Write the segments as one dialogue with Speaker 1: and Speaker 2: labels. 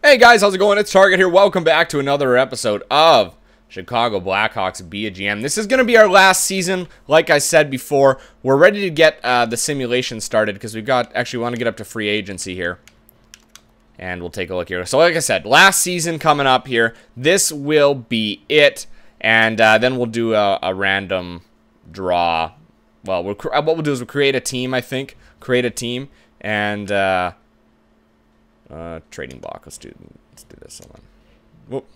Speaker 1: Hey guys, how's it going? It's Target here. Welcome back to another episode of Chicago Blackhawks Be a GM. This is going to be our last season. Like I said before, we're ready to get the simulation started because we want to get up to free agency here. And we'll take a look here. So like I said, last season coming up here. This will be it. And then we'll do a random draw. Well, what we'll do is we'll create a team, I think. Create a team. And trading block. Let's do this. Hold on. Whoop.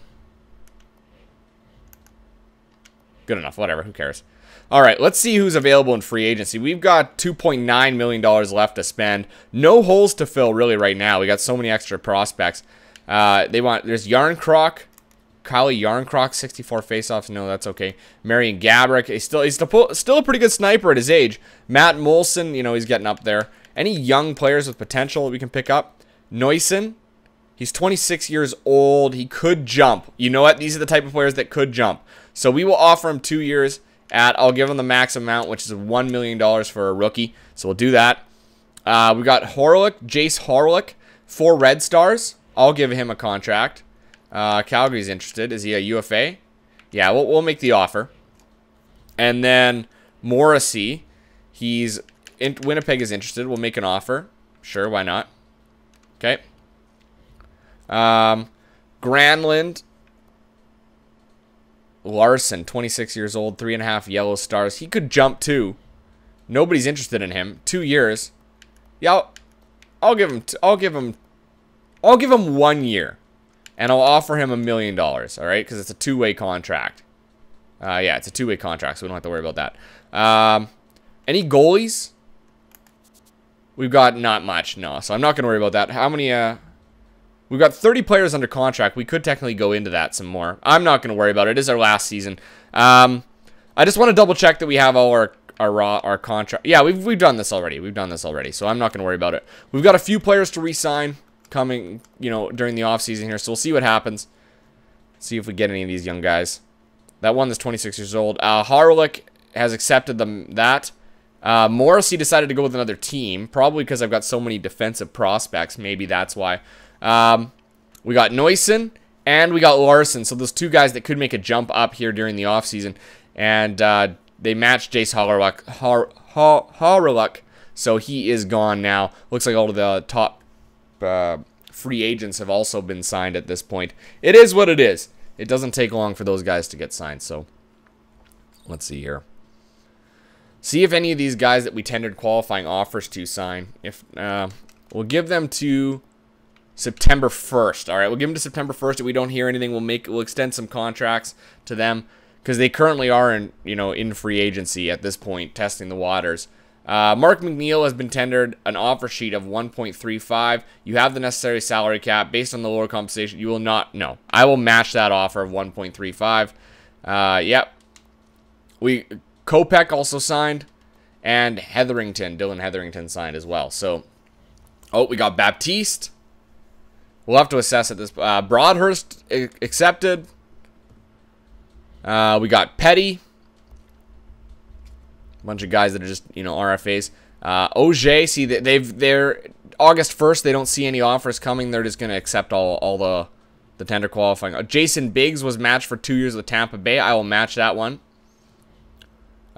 Speaker 1: Good enough. Whatever. Who cares? All right. Let's see who's available in free agency. We've got $2.9 million left to spend. No holes to fill really right now. We got so many extra prospects. There's Yarncroc. Kylie Yarncroc, 64 faceoffs. No, that's okay. Marian Gaborik. He's still a pretty good sniper at his age. Matt Molson, you know, he's getting up there. Any young players with potential we can pick up? Neusen, he's 26 years old. He could jump. You know what? These are the type of players that could jump. So we will offer him 2 years at, I'll give him the max amount, which is $1 million for a rookie. So we'll do that. We got Jace Horlick, 4 Red Stars. I'll give him a contract. Calgary's interested. Is he a UFA? Yeah, we'll make the offer. And then Morrissey, Winnipeg is interested. We'll make an offer. Sure, why not? Okay. Granlund Larson, 26 years old, 3.5 yellow stars. He could jump too. Nobody's interested in him. 2 years. Yeah, I'll give him 1 year. And I'll offer him $1 million, all right? Because it's a two-way contract. Yeah, it's a two-way contract, so we don't have to worry about that. Any goalies? We've got not much, no. So I'm not going to worry about that. How many, we've got 30 players under contract. We could technically go into that some more. I'm not going to worry about it. It is our last season. I just want to double check that we have all our contract. Yeah, we've done this already. We've done this already. So I'm not going to worry about it. We've got a few players to re-sign coming, you know, during the offseason here. So we'll see what happens. See if we get any of these young guys. That one that's 26 years old. Harlick has accepted that. Morrissey decided to go with another team, probably because I've got so many defensive prospects. Maybe that's why. We got Neusen and we got Larson. So those two guys that could make a jump up here during the offseason. And they matched Jace Horlick. So he is gone now. Looks like all of the top free agents have also been signed at this point. It is what it is. It doesn't take long for those guys to get signed. So let's see here. See if any of these guys that we tendered qualifying offers to sign. If we'll give them to September 1st. All right, we'll give them to September 1st. If we don't hear anything, we'll extend some contracts to them because they currently are in free agency at this point, testing the waters. Mark McNeil has been tendered an offer sheet of 1.35. You have the necessary salary cap based on the lower compensation. You will not. No, I will match that offer of 1.35. Yep. Kopech also signed, and Dylan Hetherington signed as well. So, we got Baptiste. We'll have to assess at this. Broadhurst accepted. We got Petty. A bunch of guys that are just, RFAs. Auger, see, they're August 1st. They don't see any offers coming. They're just going to accept all the tender qualifying. Jason Biggs was matched for 2 years with Tampa Bay. I will match that one.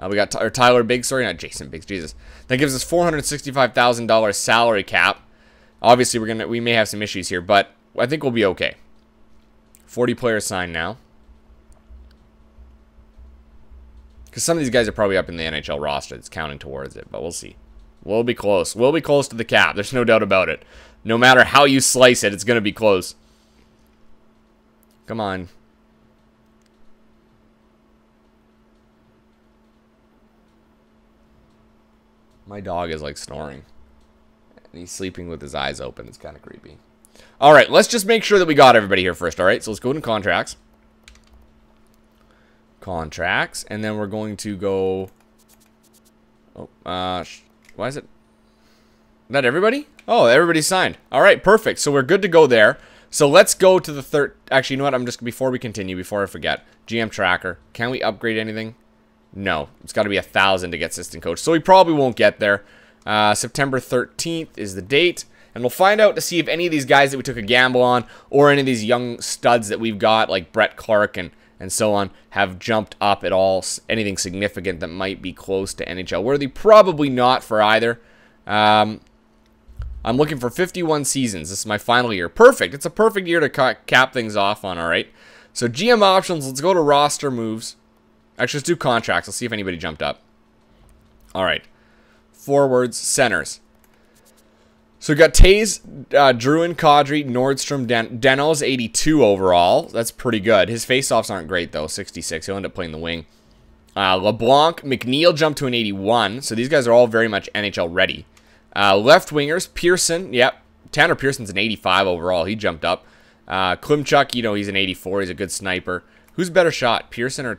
Speaker 1: We got Tyler Biggs, sorry, not Jason Biggs, Jesus. That gives us $465,000 salary cap. Obviously, we may have some issues here, but I think we'll be okay. 40 players signed now. Because some of these guys are probably up in the NHL roster that's counting towards it, but we'll see. We'll be close. We'll be close to the cap. There's no doubt about it. No matter how you slice it, it's going to be close. Come on. My dog is like snoring. And he's sleeping with his eyes open. It's kind of creepy. All right, let's just make sure that we got everybody here first. All right, so let's go into contracts. And then we're going to go. Why is it? Is that everybody? Oh, everybody's signed. All right, perfect. So we're good to go there. So let's go to the third. Actually, you know what? Before we continue, before I forget, GM tracker. Can we upgrade anything? No, it's got to be 1,000 to get assistant coach. So we probably won't get there. September 13th is the date. And we'll find out to see if any of these guys that we took a gamble on, or any of these young studs that we've got, like Brett Clark and so on, have jumped up at all, anything significant that might be close to NHL worthy. Probably not for either. I'm looking for 51 seasons. This is my final year. Perfect. It's a perfect year to cap things off on, all right? So GM options, let's go to roster moves. Actually, let's do contracts. Let's see if anybody jumped up. All right. Forwards, centers. So we got Taze, Druin, Kadri, Nordstrom, Deno's 82 overall. That's pretty good. His faceoffs aren't great, though. 66. He'll end up playing the wing. LeBlanc, McNeil jumped to an 81. So these guys are all very much NHL ready. Left wingers, Pearson. Yep. Tanner Pearson's an 85 overall. He jumped up. Klimchuk, you know, he's an 84. He's a good sniper. Who's better shot, Pearson or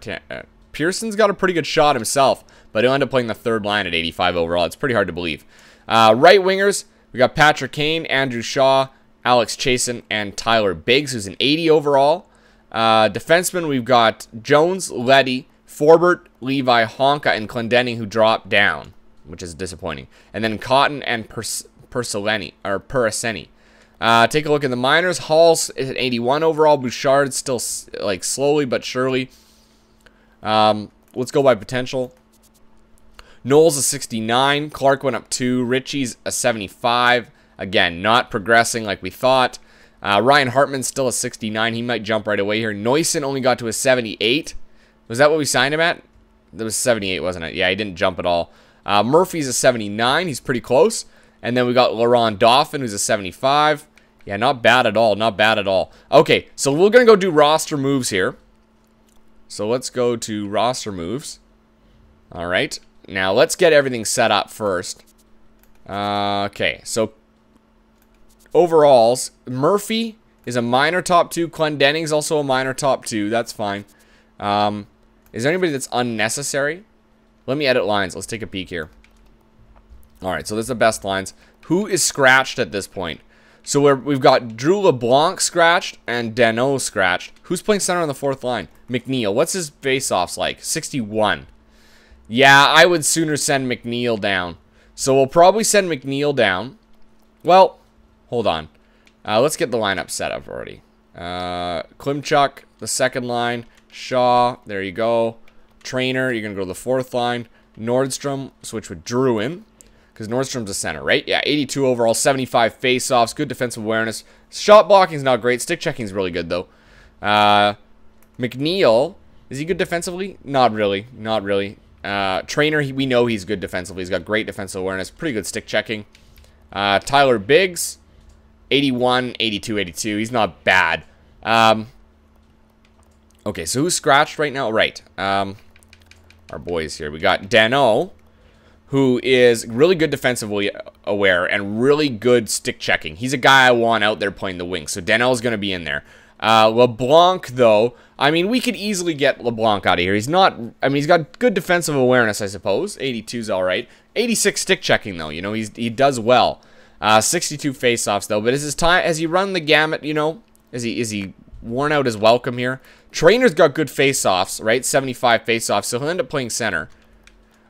Speaker 1: Pearson's got a pretty good shot himself, but he'll end up playing the third line at 85 overall. It's pretty hard to believe. Right wingers, we got Patrick Kane, Andrew Shaw, Alex Chasen, and Tyler Biggs, who's an 80 overall. Defensemen, we've got Jones, Leddy, Forbert, Levi, Honka, and Clendenning, who dropped down, which is disappointing. And then Cotton and Peraseni. Take a look at the minors. Hall's is an 81 overall. Bouchard's still like slowly but surely. Let's go by potential. Knowles a 69. Clark went up 2. Ritchie's a 75. Again, not progressing like we thought. Ryan Hartman's still a 69. He might jump right away here. Neusen only got to a 78. Was that what we signed him at? That was 78, wasn't it? Yeah, he didn't jump at all. Murphy's a 79. He's pretty close. And then we got Laurent Dauphin, who's a 75. Yeah, not bad at all. Not bad at all. Okay, so we're going to go do roster moves here. So let's go to roster moves. All right. Now let's get everything set up first. Okay, so overalls, Murphy is a minor top 2. Clendenning's also a minor top 2. That's fine. Is there anybody that's unnecessary? Let me edit lines. Let's take a peek here. All right, so this is the best lines. Who is scratched at this point? So we've got Drew LeBlanc scratched and Danault scratched. Who's playing center on the fourth line? McNeil. What's his face-offs like? 61. Yeah, I would sooner send McNeil down. So we'll probably send McNeil down. Well, hold on. Let's get the lineup set up already. Klimchuk, the second line. Shaw, there you go. Trainer, you're going to go to the fourth line. Nordstrom, switch with Druin. Because Nordstrom's a center, right? Yeah, 82 overall, 75 face-offs, good defensive awareness. Shot blocking's not great. Stick checking's really good, though. McNeil, is he good defensively? Not really. Not really. Trainer, we know he's good defensively. He's got great defensive awareness. Pretty good stick checking. Tyler Biggs, 81, 82, 82. He's not bad. Okay, so who's scratched right now? Right. Our boys here. We got Danault, who is really good defensively aware and really good stick checking. He's a guy I want out there playing the wing, so Danault's going to be in there. LeBlanc, though, I mean, we could easily get LeBlanc out of here. He's not, I mean, he's got good defensive awareness, I suppose. 82's all right. 86 stick checking, though, you know, he does well. 62 faceoffs, though, but has he run the gamut, you know? Is he worn out his welcome here? Trainer's got good faceoffs, right? 75 faceoffs, so he'll end up playing center.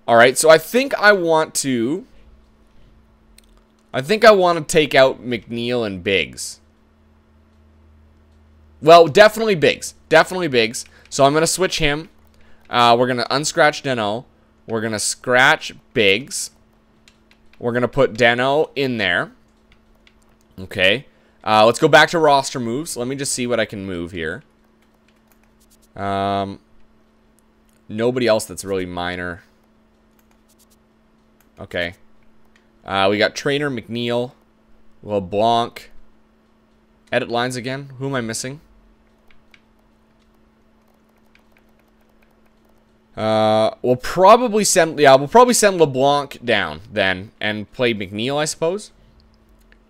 Speaker 1: All right, so I think I want to take out McNeil and Biggs. Well, definitely Biggs. Definitely Biggs. So I'm going to switch him. We're going to unscratch Danault. We're going to scratch Biggs. We're going to put Danault in there. Okay. Let's go back to roster moves. Let me just see what I can move here. Nobody else that's really minor. Okay. We got Trainer, McNeil, LeBlanc. Edit lines again. Who am I missing? We'll probably send LeBlanc down then and play McNeil, I suppose.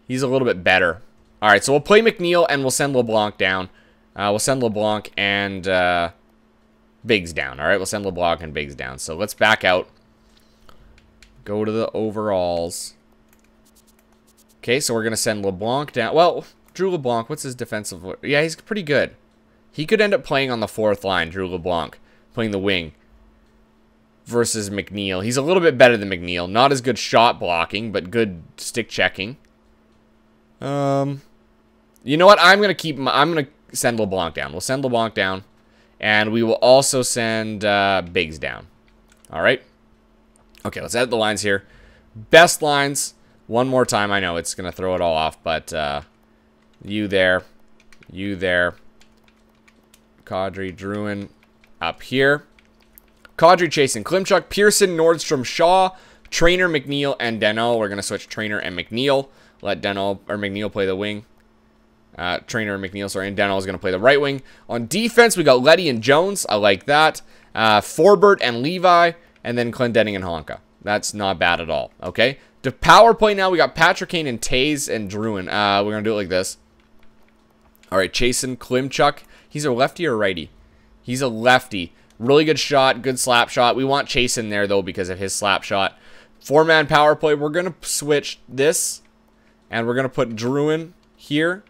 Speaker 1: He's a little bit better. All right, so we'll play McNeil and we'll send LeBlanc down. We'll send LeBlanc and Biggs down. All right, we'll send LeBlanc and Biggs down. So let's back out. Go to the overalls. Okay, so we're going to send LeBlanc down. Well, Drew LeBlanc, what's his defensive? Yeah, he's pretty good. He could end up playing on the fourth line, Drew LeBlanc, playing the wing versus McNeil. He's a little bit better than McNeil. Not as good shot blocking, but good stick checking. You know what? I'm going to send LeBlanc down. We'll send LeBlanc down. And we will also send Biggs down. All right. Okay, let's edit the lines here. Best lines. One more time. I know it's going to throw it all off, but you there. You there. Kadri, Druin up here. Kadri, Chasen, Klimchuk, Pearson, Nordstrom, Shaw, Trainer, McNeil, and Deno. We're going to switch Trainer and McNeil. Let Deno or McNeil play the wing. Trainer and McNeil, sorry, and Deno is going to play the right wing. On defense, we got Letty and Jones. I like that. Forbert and Levi, and then Clendenning and Honka. That's not bad at all, okay? To power play now, we got Patrick Kane and Taze and Druin. We're going to do it like this. All right, Chasen, Klimchuk. He's a lefty or righty? He's a lefty. Really good shot, good slap shot. We want Chasen there, though, because of his slap shot. 4-man power play. We're going to switch this, and we're going to put Druin here.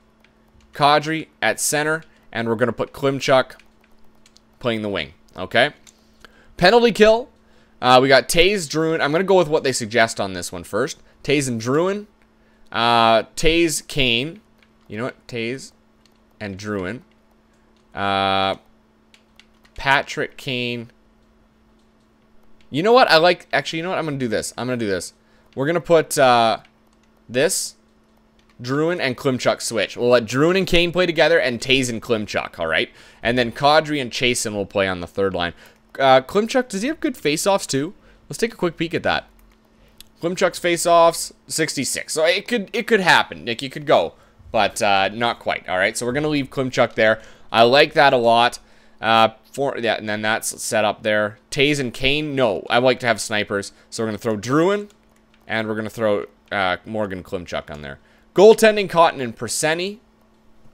Speaker 1: Kadri at center, and we're going to put Klimchuk playing the wing, okay? Penalty kill. We got Taze, Druin. I'm going to go with what they suggest on this one first. Taze and Druin. Taze, Kane. You know what? Taze and Druin. Patrick Kane. You know what? Actually, you know what? I'm going to do this. We're going to put this. Druin and Klimchuk switch. We'll let Druin and Kane play together and Taze and Klimchuk, all right? And then Kadri and Chasen will play on the third line. Klimchuk, does he have good face-offs too? Let's take a quick peek at that. Klimchuk's face-offs, 66. So it could happen. Nick, you could go, but not quite, all right? So we're going to leave Klimchuk there. I like that a lot. Yeah, and then that's set up there. Taze and Kane, no. I like to have snipers. So we're going to throw Druin, and we're going to throw Morgan Klimchuk on there. Goaltending, Cotton and Perseni.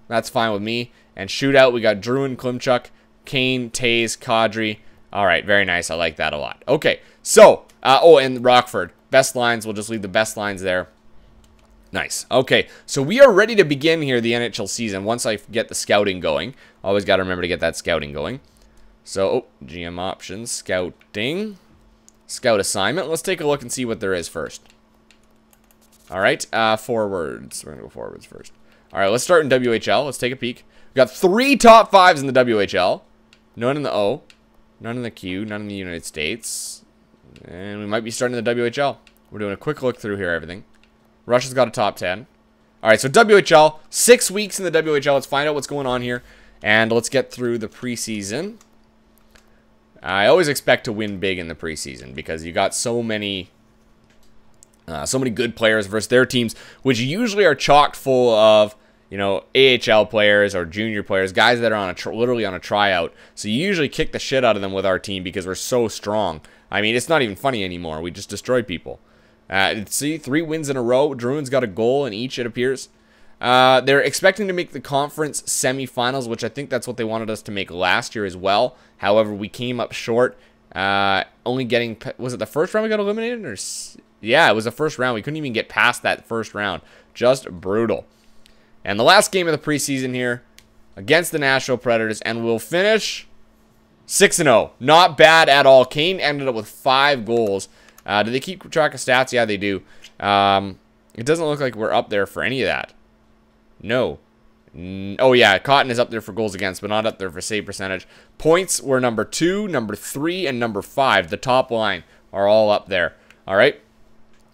Speaker 1: That's fine with me. And shootout, we got Druin, Klimchuk, Kane, Taze, Kadri. All right, very nice. I like that a lot. Okay, so, oh, and Rockford. Best lines, we'll just leave the best lines there. Nice. Okay, so we are ready to begin here the NHL season once I get the scouting going. Always got to remember to get that scouting going. So, oh, GM options, scouting, scout assignment. Let's take a look and see what there is first. All right, forwards. We're going to go forwards first. All right, let's start in WHL. Let's take a peek. We got 3 top 5s in the WHL. None in the O. None in the Q. None in the United States. And we might be starting the WHL. We're doing a quick look through here, everything. Russia's got a top 10. All right, so WHL. 6 weeks in the WHL. Let's find out what's going on here. And let's get through the preseason. I always expect to win big in the preseason because you got so many good players versus their teams, which usually are chocked full of, you know, AHL players or junior players, guys that are on literally on a tryout. So you usually kick the shit out of them with our team because we're so strong. I mean, it's not even funny anymore. We just destroy people. See, 3 wins in a row. Druin's got a goal in each, it appears. They're expecting to make the conference semifinals, which I think that's what they wanted us to make last year as well. However, we came up short. Only getting, was it the first round we got eliminated? Or yeah, it was the first round. We couldn't even get past that first round. Just brutal. And the last game of the preseason here against the Nashville Predators, and we'll finish 6-0. Not bad at all. Kane ended up with 5 goals. Do they keep track of stats? Yeah, they do. It doesn't look like we're up there for any of that. No. Oh, yeah, Cotton is up there for goals against, but not up there for save percentage. Points were number 2, number 3, and number 5. The top line are all up there. All right?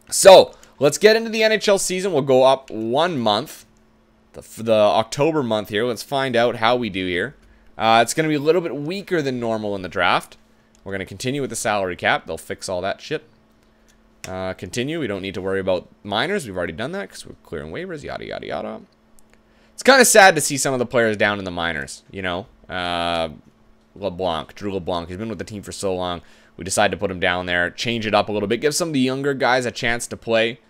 Speaker 1: So, let's get into the NHL season. We'll go up 1 month, the October month here. Let's find out how we do here. It's going to be a little bit weaker than normal in the draft. We're going to continue with the salary cap. They'll fix all that shit. Continue. We don't need to worry about minors. We've already done that because we're clearing waivers, yada, yada, yada. It's kind of sad to see some of the players down in the minors, you know. Drew LeBlanc, he's been with the team for so long. We decided to put him down there, change it up a little bit, give some of the younger guys a chance to play.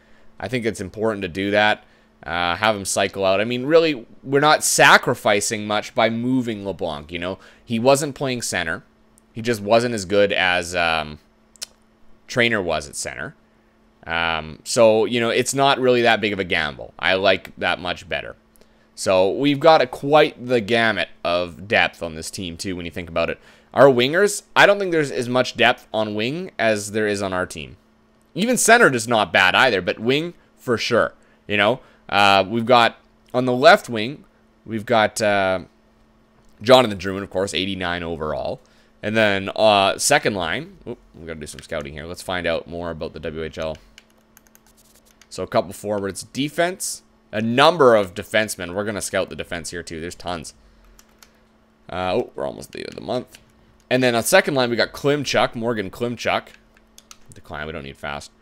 Speaker 1: I think it's important to do that. Have him cycle out. I mean, really, we're not sacrificing much by moving LeBlanc, you know. He wasn't playing center. He just wasn't as good as Trainer was at center. So, you know, it's not really that big of a gamble. I like that much better. So we've got quite the gamut of depth on this team, too, when you think about it. Our wingers, I don't think there's as much depth on wing as there is on our team. Even center is not bad either, but wing, for sure. You know, We've got, on the left wing, we've got Jonathan Drouin, of course, 89 overall. And then second line, we've got to do some scouting here. Let's find out more about the WHL. So a couple forwards. Defense, a number of defensemen. We're going to scout the defense here too. There's tons. We're almost at the end of the month. And then on second line, we got Klimchuk, Morgan Klimchuk. Decline, we don't need fast.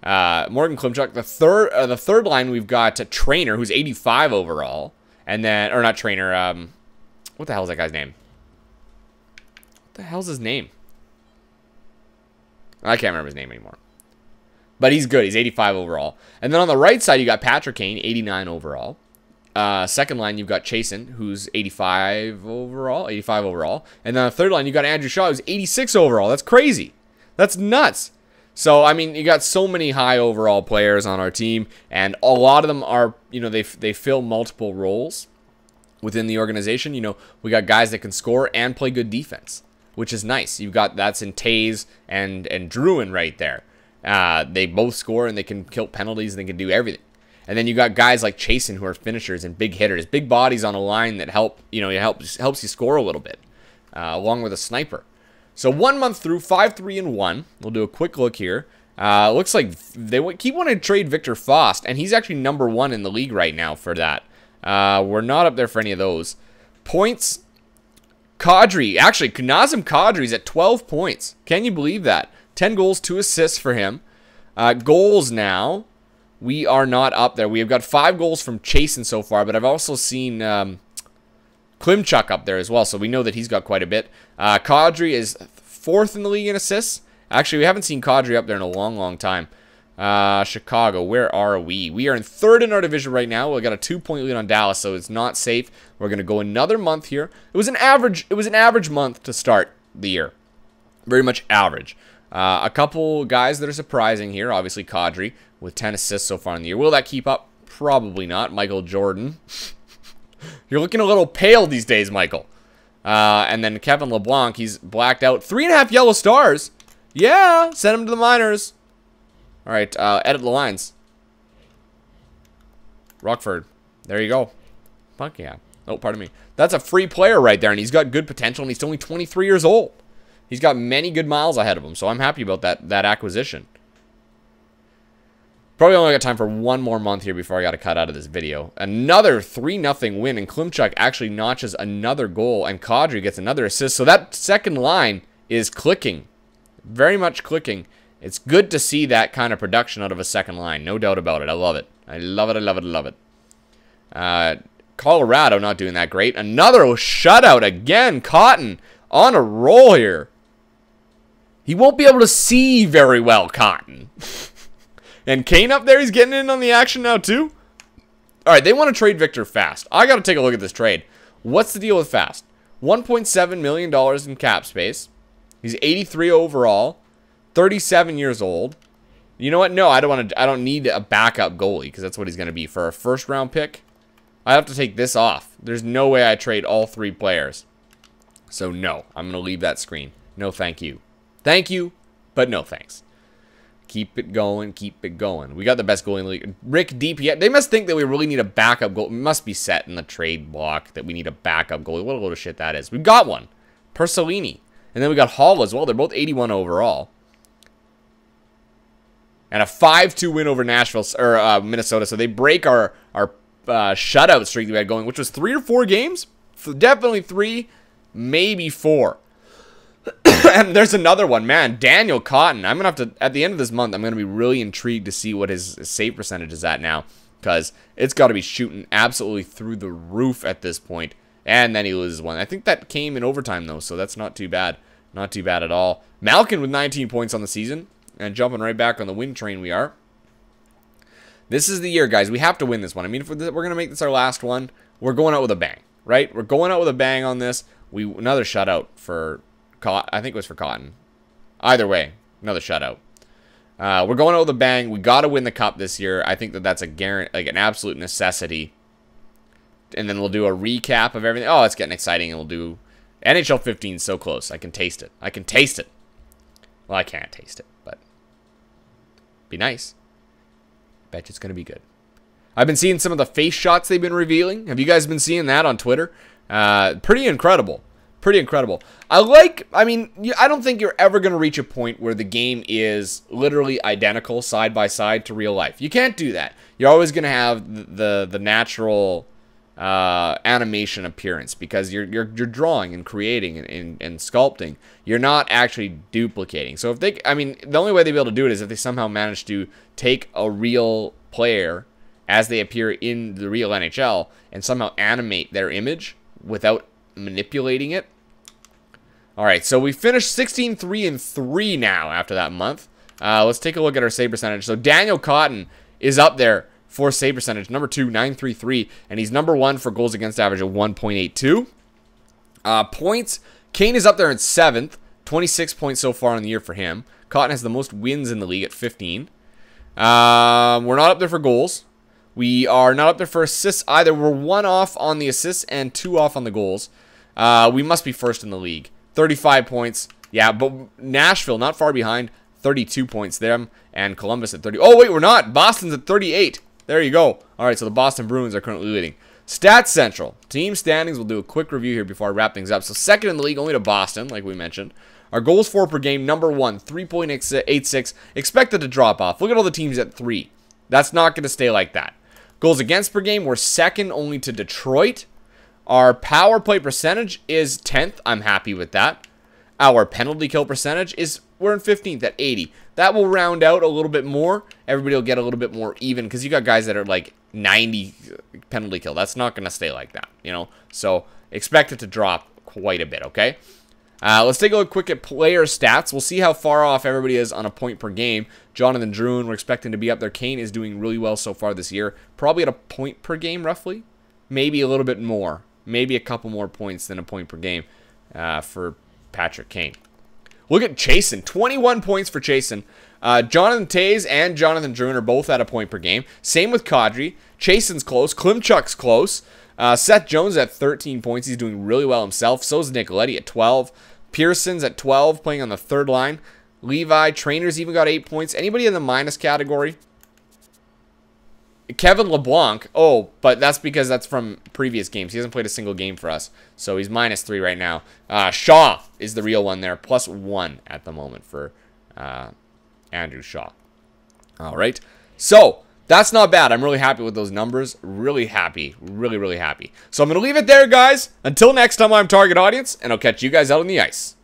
Speaker 1: Morgan Klimchuk. The third line, we've got a Trainer, who's 85 overall. And then, or not Trainer, what the hell is that guy's name? What the hell's his name? I can't remember his name anymore. But he's good. He's 85 overall. And then on the right side, you got Patrick Kane, 89 overall. Second line, you've got Chasen, who's 85 overall. And then on the third line, you got Andrew Shaw, who's 86 overall. That's crazy. That's nuts. So, I mean, you got so many high overall players on our team. And a lot of them are, you know, they fill multiple roles within the organization. You know, we got guys that can score and play good defense, which is nice. You've got, that's in Taze and Drouin right there. They both score and they can kill penalties and they can do everything. And then you got guys like Chasen who are finishers and big hitters, big bodies on a line that help, you know, helps you score a little bit, along with a sniper. So 1 month through, 5-3-1. We'll do a quick look here. Looks like they keep wanting to trade Victor Fost, and he's actually #1 in the league right now for that. We're not up there for any of those. Points, Kadri. Actually, Nazem Kadri's at 12 points. Can you believe that? 10 goals, 2 assists for him. Goals now, we are not up there. We have got 5 goals from Chasen so far, but I've also seen Klimchuk up there as well, so we know that he's got quite a bit. Kadri is 4th in the league in assists. Actually, we haven't seen Kadri up there in a long, long time. Chicago, where are we? We are in 3rd in our division right now. We've got a 2-point lead on Dallas, so it's not safe. We're going to go another month here. It was an average month to start the year. Very much average. A couple guys that are surprising here. Obviously, Kadri with 10 assists so far in the year. Will that keep up? Probably not. Michael Jordan. You're looking a little pale these days, Michael. And then Kevin LeBlanc, he's blacked out. 3.5 yellow stars. Yeah, send him to the minors. All right, edit the lines. Rockford. There you go. Fuck yeah. Oh, pardon me. That's a free player right there, and he's got good potential, and he's only 23 years old. He's got many good miles ahead of him, so I'm happy about that acquisition. Probably only got time for one more month here before I got to cut out of this video. Another 3-0 win, and Klimchuk actually notches another goal, and Kadri gets another assist. So that second line is clicking. Very much clicking. It's good to see that kind of production out of a second line. No doubt about it. I love it. I love it, I love it, I love it. Colorado not doing that great. Another shutout again. Cotton on a roll here. He won't be able to see very well, Cotton. And Kane up there, he's getting in on the action now too. All right, they want to trade Victor Fast. I got to take a look at this trade. What's the deal with Fast? $1.7 million in cap space. He's 83 overall, 37 years old. You know what? No, I don't need a backup goalie because that's what he's going to be for a first-round pick. I have to take this off. There's no way I trade all 3 players. So no, I'm going to leave that screen. No, thank you. Thank you, but no thanks. Keep it going, keep it going. We got the best goalie in the league. Rick DP. They must think that we really need a backup goal. It must be set in the trade block that we need a backup goalie. What a load of shit that is. We've got one. Persolini. And then we got Hall as well. They're both 81 overall. And a 5-2 win over Nashville, or Minnesota. So they break our shutout streak that we had going, which was 3 or 4 games. Definitely 3, maybe 4. And there's another one, man. Daniel Cotton. I'm going to have to, at the end of this month, I'm going to be really intrigued to see what his save percentage is at now. Because it's got to be shooting absolutely through the roof at this point. And then he loses one. I think that came in overtime, though, so that's not too bad. Not too bad at all. Malkin with 19 points on the season. And jumping right back on the win train we are. This is the year, guys. We have to win this one. I mean, if we're going to make this our last one, we're going out with a bang, right? We're going out with a bang on this. Another shutout for... I think it was for Cotton. Either way, another shutout. We're going out with a bang. We got to win the cup this year. I think that's a like an absolute necessity. And then we'll do a recap of everything. Oh, it's getting exciting. And we'll do NHL 15 so close. I can taste it. I can taste it. Well, I can't taste it, but be nice. Bet you it's going to be good. I've been seeing some of the face shots they've been revealing. Have you guys been seeing that on Twitter? Pretty incredible. Pretty incredible. I mean, I don't think you're ever going to reach a point where the game is literally identical side by side to real life. You can't do that. You're always going to have the natural animation appearance because you're drawing and creating and sculpting. You're not actually duplicating. So if they, I mean, the only way they'd be able to do it is if they somehow manage to take a real player as they appear in the real NHL and somehow animate their image without manipulating it. All right, so we finished 16-3-3 now after that month. Let's take a look at our save percentage. So Daniel Cotton is up there for save percentage, number 2, 933, and he's number 1 for goals against average of 1.82. Points, Kane is up there in 7th, 26 points so far in the year for him. Cotton has the most wins in the league at 15. We're not up there for goals. We are not up there for assists either. We're 1 off on the assists and 2 off on the goals. We must be first in the league. 35 points. Yeah, but Nashville not far behind. 32 points there. And Columbus at 30. Oh, wait, we're not. Boston's at 38. There you go. All right, so the Boston Bruins are currently leading. Stats Central. Team standings. We'll do a quick review here before I wrap things up. So second in the league, only to Boston, like we mentioned. Our goals for per game, number 1, 3.86. Expected to drop off. Look at all the teams at 3. That's not going to stay like that. Goals against per game, we're second only to Detroit. Our power play percentage is 10th. I'm happy with that. Our penalty kill percentage is, we're in 15th at 80. That will round out a little bit more. Everybody will get a little bit more even because you got guys that are like 90 penalty kill. That's not going to stay like that, you know. So expect it to drop quite a bit, okay? Let's take a look quick at player stats. We'll see how far off everybody is on a point per game. Jonathan Drouin, we're expecting to be up there. Kane is doing really well so far this year. Probably at a point per game, roughly. Maybe a little bit more. Maybe a couple more points than a point per game for Patrick Kane. Look at Chasen. 21 points for Chasen. Jonathan Toews and Jonathan Drouin are both at a point per game. Same with Kadri. Chasen's close. Klimchuk's close. Seth Jones at 13 points. He's doing really well himself. So is Nicoletti at 12. Pearson's at 12, playing on the third line. Levi, Trainer's even got 8 points. Anybody in the minus category? Kevin LeBlanc. Oh, but that's because that's from previous games. He hasn't played a single game for us. So he's -3 right now. Shaw is the real one there. +1 at the moment for Andrew Shaw. All right. So that's not bad. I'm really happy with those numbers. Really happy. Really, really happy. So I'm going to leave it there, guys. Until next time, I'm Target Audience, and I'll catch you guys out on the ice.